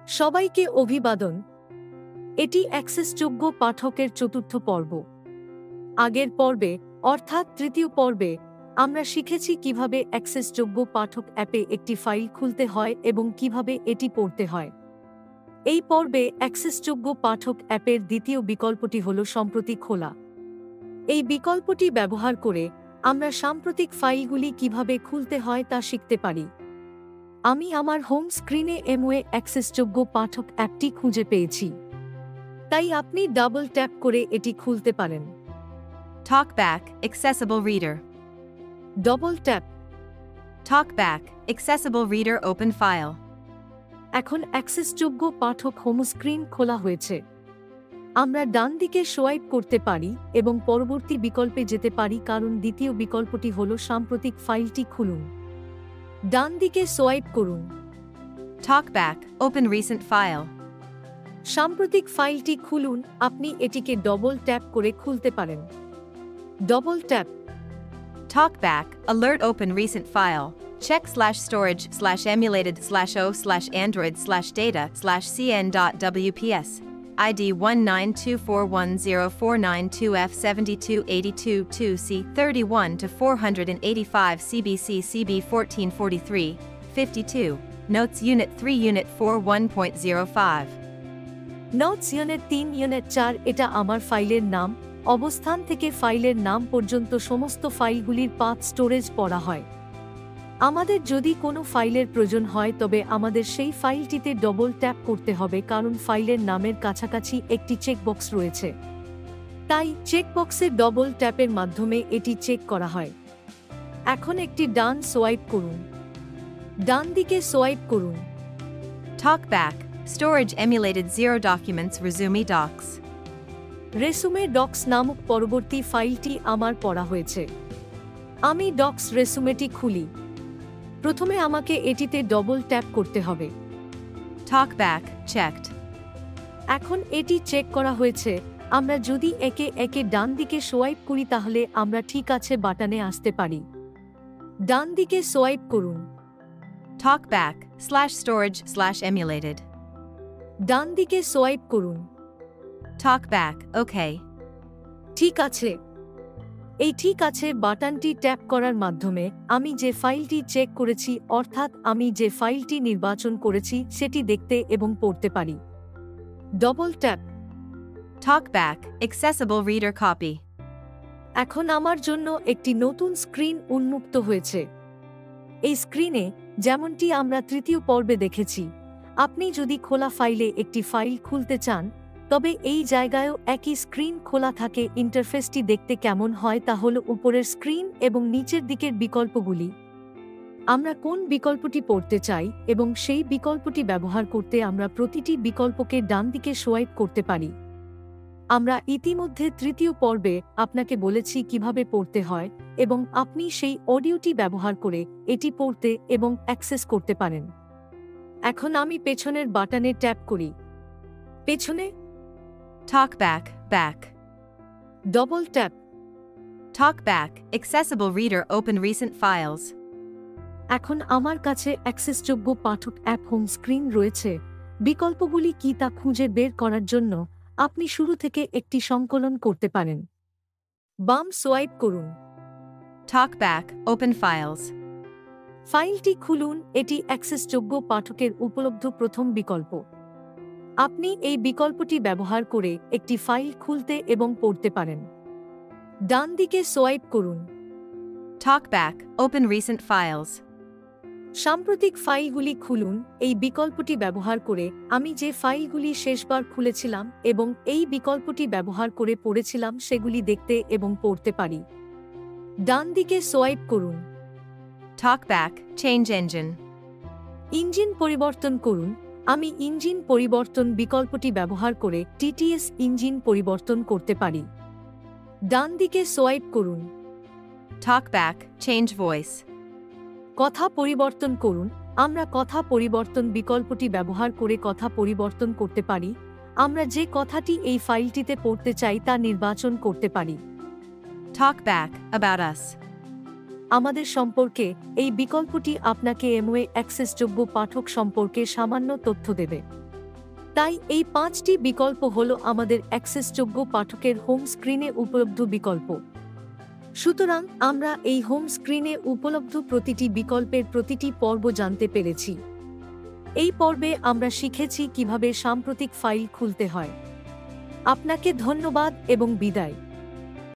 সবাইকে অভিবাদন। এটি অ্যাক্সেসযোগ্য পাঠকের চতুর্থ পর্ব। আগের পর্বে অর্থাৎ তৃতীয় পর্বে আমরা শিখেছি কিভাবে অ্যাক্সেসযোগ্য পাঠক অ্যাপে একটি ফাইল খুলতে হয় এবং কিভাবে এটি পড়তে হয়। এই পর্বে অ্যাক্সেসযোগ্য পাঠক অ্যাপের দ্বিতীয় বিকল্পটি হল সম্প্রতি খোলা। এই বিকল্পটি ব্যবহার করে আমরা সাম্প্রতিক ফাইলগুলি কিভাবে খুলতে হয় তা শিখতে পারি। আমি আমার হোম স্ক্রিনে এমওয়ে অ্যাক্সেসযোগ্য পাঠক অ্যাপটি খুঁজে পেয়েছি, তাই আপনি ডাবল ট্যাপ করে এটি খুলতে পারেন। TalkBack, Accessible Reader. Double tap. TalkBack, Accessible Reader Open File. এখন অ্যাক্সেসযোগ্য পাঠক হোম স্ক্রিন খোলা হয়েছে। আমরা ডান দিকে সোয়াইপ করতে পারি এবং পরবর্তী বিকল্পে যেতে পারি, কারণ দ্বিতীয় বিকল্পটি হল সাম্প্রতিক ফাইলটি খুলুন। ডান দিকে সোয়াইপ করুন। TalkBack, Open Recent File. সাম্প্রতিক ফাইলটি খুলুন। আপনি এটিকে ডবল ট্যাপ করে খুলতে পারেন। Double tap. TalkBack, Alert Open Recent File. Check/storage/emulated/o/android/data/cn.wps. ID 192410492F7282-2C 31 to 485 CBC CB 1443, 52. Notes Unit 3 Unit 4 1.05. Notes unit 3 unit 4 এটা আমার ফাইলের নাম। অবস্থান থেকে ফাইলের নাম পর্যন্ত সমস্ত ফাইলগুলির পাথ স্টোরেজ পড়া হয়। আমাদের যদি কোনো ফাইলের প্রয়োজন হয় তবে আমাদের সেই ফাইলটিতে ডবল ট্যাপ করতে হবে, কারণ ফাইলের নামের কাছাকাছি একটি চেকবক্স রয়েছে। তাই চেকবক্সে ডবল ট্যাপের মাধ্যমে এটি চেক করা হয়। এখন একটি ডান সোয়াইপ করুন। ডান দিকে সোয়াইপ করুন। TalkBack, Storage Emulated 0 Documents Resume Docs. রেসুমে docs নামক পরবর্তী ফাইলটি আমার পড়া হয়েছে। আমি ডক্স রেসুমেটি খুলি। প্রথমে আমাকে এটিতে ডবল ট্যাপ করতে হবে। TalkBack, Checked. এখন এটি চেক করা হয়েছে। আমরা যদি একে একে ডান দিকে সোয়াইপ করি তাহলে আমরা ঠিক আছে বাটনে আসতে পারি। ডান দিকে সোয়াইপ করুন। TalkBack, /storage/emulated. ডান দিকে সোয়াইপ করুন। TalkBack, OK. ঠিক আছে। এই ঠিক আছে বাটনটি ট্যাপ করার মাধ্যমে আমি যে ফাইলটি চেক করেছি, অর্থাৎ আমি যে ফাইলটি নির্বাচন করেছি সেটি দেখতে এবং পড়তে পারি। Double tap. TalkBack, Accessible Reader Copy. এখন আমার জন্য একটি নতুন স্ক্রিন উন্মুক্ত হয়েছে। এই স্ক্রিনে যেমনটি আমরা তৃতীয় পর্বে দেখেছি, আপনি যদি খোলা ফাইলে একটি ফাইল খুলতে চান তবে এই জায়গায়ও একই স্ক্রিন খোলা থাকে। ইন্টারফেসটি দেখতে কেমন হয় তা হল উপরের স্ক্রিন এবং নিচের দিকের বিকল্পগুলি। আমরা কোন বিকল্পটি পড়তে চাই এবং সেই বিকল্পটি ব্যবহার করতে আমরা প্রতিটি বিকল্পকে ডান দিকে সোয়াইপ করতে পারি। আমরা ইতিমধ্যে তৃতীয় পর্বে আপনাকে বলেছি কিভাবে পড়তে হয় এবং আপনি সেই অডিওটি ব্যবহার করে এটি পড়তে এবং অ্যাক্সেস করতে পারেন। এখন আমি পেছনের বাটনে ট্যাপ করি। পেছনে। TalkBack, Back. Double tap. TalkBack, Accessible Reader Open Recent Files. এখন আমার কাছে অ্যাক্সেসযোগ্য পাঠক অ্যাপ হোম স্ক্রিন রয়েছে। বিকল্পগুলি কি তা খুঁজে বের করার জন্য আপনি শুরু থেকে একটি সংকলন করতে পারেন। বাম সোয়াইপ করুন। TalkBack, Open Files. ফাইলটি খুলুন। এটি অ্যাক্সেসযোগ্য পাঠকের উপলব্ধ প্রথম বিকল্প। আপনি এই বিকল্পটি ব্যবহার করে একটি ফাইল খুলতে এবং পড়তে পারেন। ডান দিকে সোয়াইপ করুন। TalkBack, Open Recent Files. সাম্প্রতিক ফাইলগুলি খুলুন। এই বিকল্পটি ব্যবহার করে আমি যে ফাইলগুলি শেষবার খুলেছিলাম এবং এই বিকল্পটি ব্যবহার করে পড়েছিলাম সেগুলি দেখতে এবং পড়তে পারি। ডান দিকে সোয়াইপ করুন। TalkBack, Change Engine. ইঞ্জিন পরিবর্তন করুন। আমি ইঞ্জিন পরিবর্তন বিকল্পটি ব্যবহার করে টিটিএস ইঞ্জিন পরিবর্তন করতে পারি। ডান দিকে সোয়াইপ করুন। TalkBack, Change Voice. কথা পরিবর্তন করুন। আমরা কথা পরিবর্তন বিকল্পটি ব্যবহার করে কথা পরিবর্তন করতে পারি। আমরা যে কথাটি এই ফাইলটিতে পড়তে চাই তা নির্বাচন করতে পারি। TalkBack, About Us. আমাদের সম্পর্কে এই বিকল্পটি আপনাকে এমওয়ে অ্যাক্সেসযোগ্য পাঠক সম্পর্কে সামান্য তথ্য দেবে। তাই এই 5টি বিকল্প হল আমাদের অ্যাক্সেসযোগ্য পাঠকের হোম স্ক্রিনে উপলব্ধ বিকল্প। সুতরাং আমরা এই হোম স্ক্রিনে উপলব্ধ প্রতিটি বিকল্পের প্রতিটি পর্ব জানতে পেরেছি। এই পর্বে আমরা শিখেছি কিভাবে সাম্প্রতিক ফাইল খুলতে হয়। আপনাকে ধন্যবাদ এবং বিদায়।